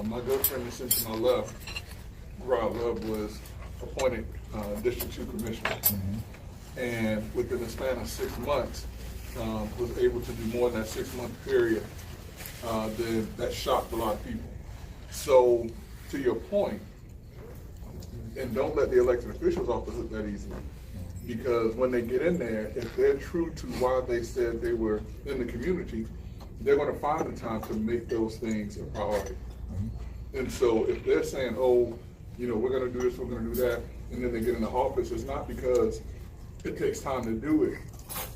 My good friend that's sitting to my left, Rob Love, was appointed District 2 Commissioner. And within the span of 6 months, was able to do more than that 6-month period. Then that shocked a lot of people. So, to your point, and don't let the elected officials off the hook that easily. Because when they get in there, if they're true to why they said they were in the community, they're going to find the time to make those things a priority. And so if they're saying, oh, you know, we're going to do this, we're going to do that, and then they get in the office, it's not because it takes time to do it.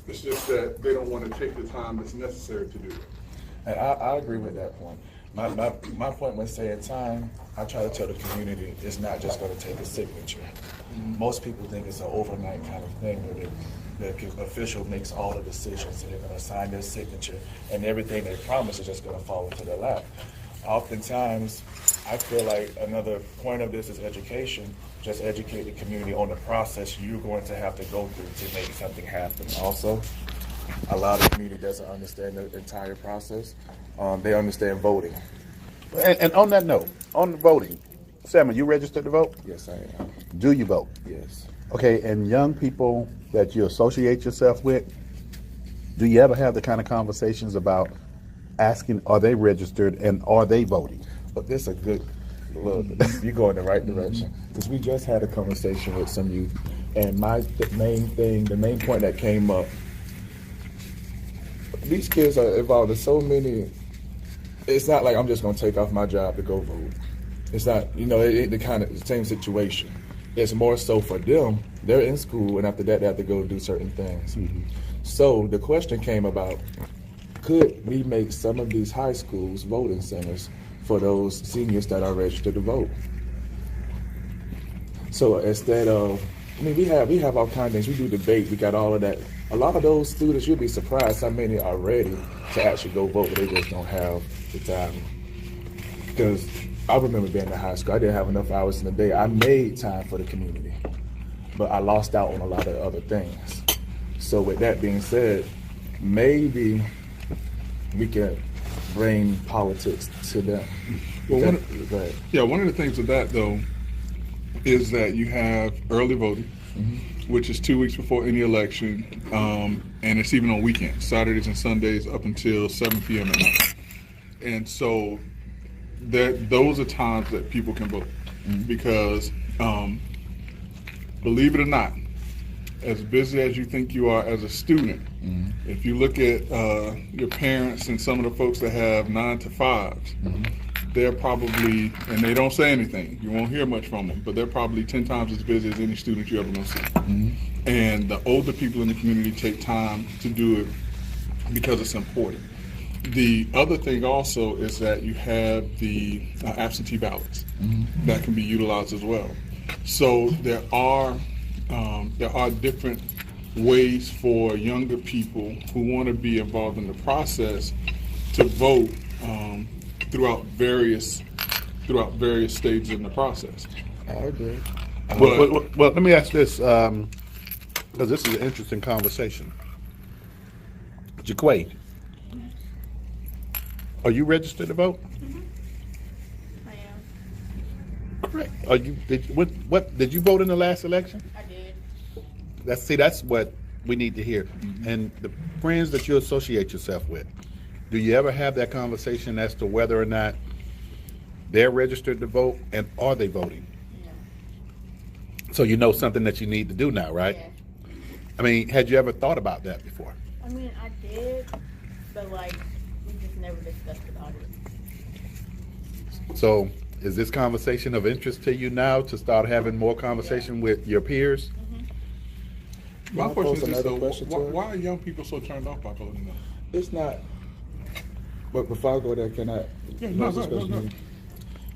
It's just that they don't want to take the time that's necessary to do it. And I agree with that point. My point when saying time, I try to tell the community it's not just going to take a signature. Most people think it's an overnight kind of thing where the official makes all the decisions, so they're going to sign their signature, and everything they promise is just going to fall into their lap. Oftentimes, I feel like another point of this is education. Just educate the community on the process you're going to have to go through to make something happen. Also, a lot of the community doesn't understand the entire process. They understand voting. And on that note, on the voting, Sam, are you registered to vote? Yes, I am. Do you vote? Yes. Okay, and young people that you associate yourself with, do you ever have the kind of conversations about asking, are they registered and are they voting? But this is a good look. You go in the right direction. Because we just had a conversation with some youth, and the main point that came up, these kids are involved in so many. It's not like I'm just going to take off my job to go vote. It's not, you know, the kind of the same situation. It's more so for them. They're in school, and after that, they have to go do certain things. So the question came about, could we make some of these high schools voting centers for those seniors that are registered to vote? So instead of, I mean, we have all kinds of things. We do debate. We got all of that. A lot of those students, you'll be surprised how many are ready to actually go vote, but they just don't have the time. Because I remember being in high school, I didn't have enough hours in the day. I made time for the community, but I lost out on a lot of other things. So with that being said, maybe we can bring politics to them. Well, one of the things with that, though, is that you have early voting, which is 2 weeks before any election, and it's even on weekends, Saturdays and Sundays up until 7 p.m. at night. And so those are times that people can vote because, believe it or not, as busy as you think you are as a student, if you look at your parents and some of the folks that have 9 to 5s, they're probably, and they don't say anything, you won't hear much from them, but they're probably 10 times as busy as any student you're ever going to see. And the older people in the community take time to do it because it's important. The other thing also is that you have the absentee ballots that can be utilized as well. So there are different ways for younger people who want to be involved in the process to vote throughout various stages in the process. I agree. Well, let me ask this, because this is an interesting conversation. Jaquay, are you registered to vote? I am. Correct. Are you? Did you vote in the last election? I did. That's what we need to hear. And the friends that you associate yourself with, do you ever have that conversation as to whether or not they're registered to vote and are they voting? No. So you know something that you need to do now, right? Yeah. I mean, had you ever thought about that before? I mean, I did, but like, we just never discussed about it. So is this conversation of interest to you now to start having more conversation with your peers? My Can I question pose is this, another though, question to her? why are young people so turned off by voting now? It's not. But before I go there, can I? Yeah, no, pose this go. question?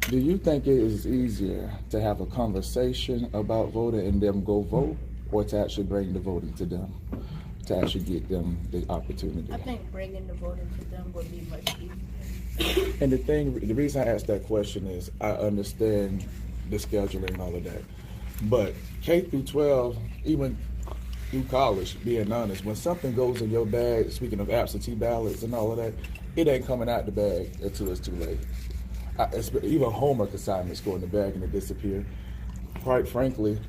Do you think it is easier to have a conversation about voting and them go vote, or to actually bring the voting to them, to actually get them the opportunity? I think bringing the voting to them would be much easier. And the reason I asked that question is I understand the scheduling and all of that, but K through 12, even through college, being honest, when something goes in your bag, speaking of absentee ballots and all of that, it ain't coming out the bag until it's too late. even homework assignments go in the bag and they disappear. Quite frankly,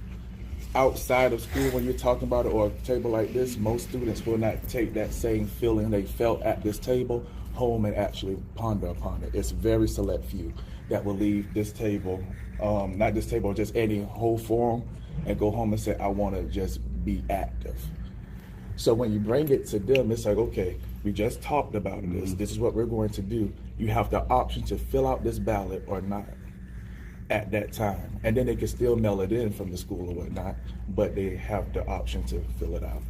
outside of school, when you're talking about it, or a table like this, most students will not take that same feeling they felt at this table home and actually ponder upon it. It's very select few that will leave this table, not this table, just any whole forum, and go home and say, I want to just be active. So when you bring it to them, it's like, okay, we just talked about this. This is what we're going to do. You have the option to fill out this ballot or not at that time. And then they can still mail it in from the school or whatnot, but they have the option to fill it out.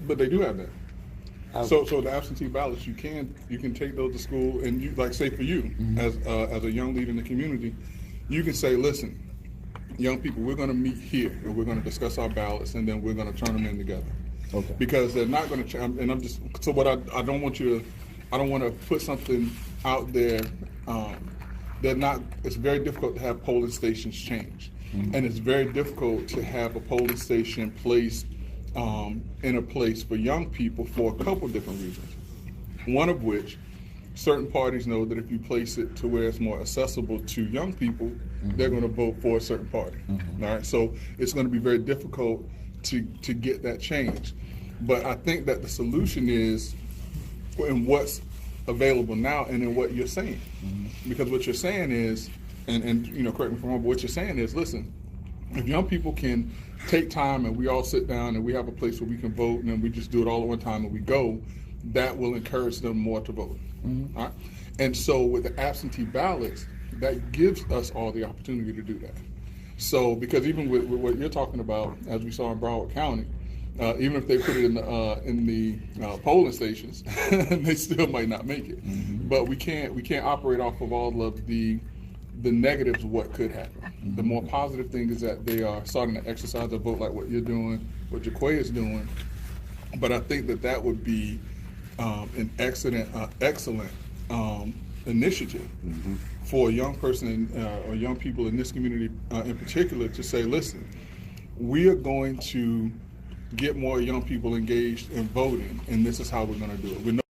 But they do have that. So the absentee ballots, you can take those to school, and you, like, say for you, as a young leader in the community, you can say, listen, young people, we're going to meet here and we're going to discuss our ballots, and then we're going to turn them in together. Okay. Because they're not going to, and I'm just, so what I don't want to put something out there. They're not. It's very difficult to have polling stations change, and it's very difficult to have a polling station placed in a place for young people for a couple different reasons. One of which, certain parties know that if you place it to where it's more accessible to young people, they're going to vote for a certain party. All right, so it's going to be very difficult to get that change. But I think that the solution is in what's available now and in what you're saying. Because what you're saying is, and you know, correct me if I'm wrong, but what you're saying is, listen, if young people can take time and we all sit down and we have a place where we can vote, and then we just do it all at one time and we go, that will encourage them more to vote. All right? And so with the absentee ballots, that gives us all the opportunity to do that. So, because even with what you're talking about, as we saw in Broward County, even if they put it in the polling stations, they still might not make it. But we can't operate off of all of the negatives of what could happen. The more positive thing is that they are starting to exercise their vote, like what you're doing, what Jaquay is doing. But I think that would be an excellent initiative for a young person or young people in this community in particular to say, listen, we are going to get more young people engaged in voting, and this is how we're going to do it.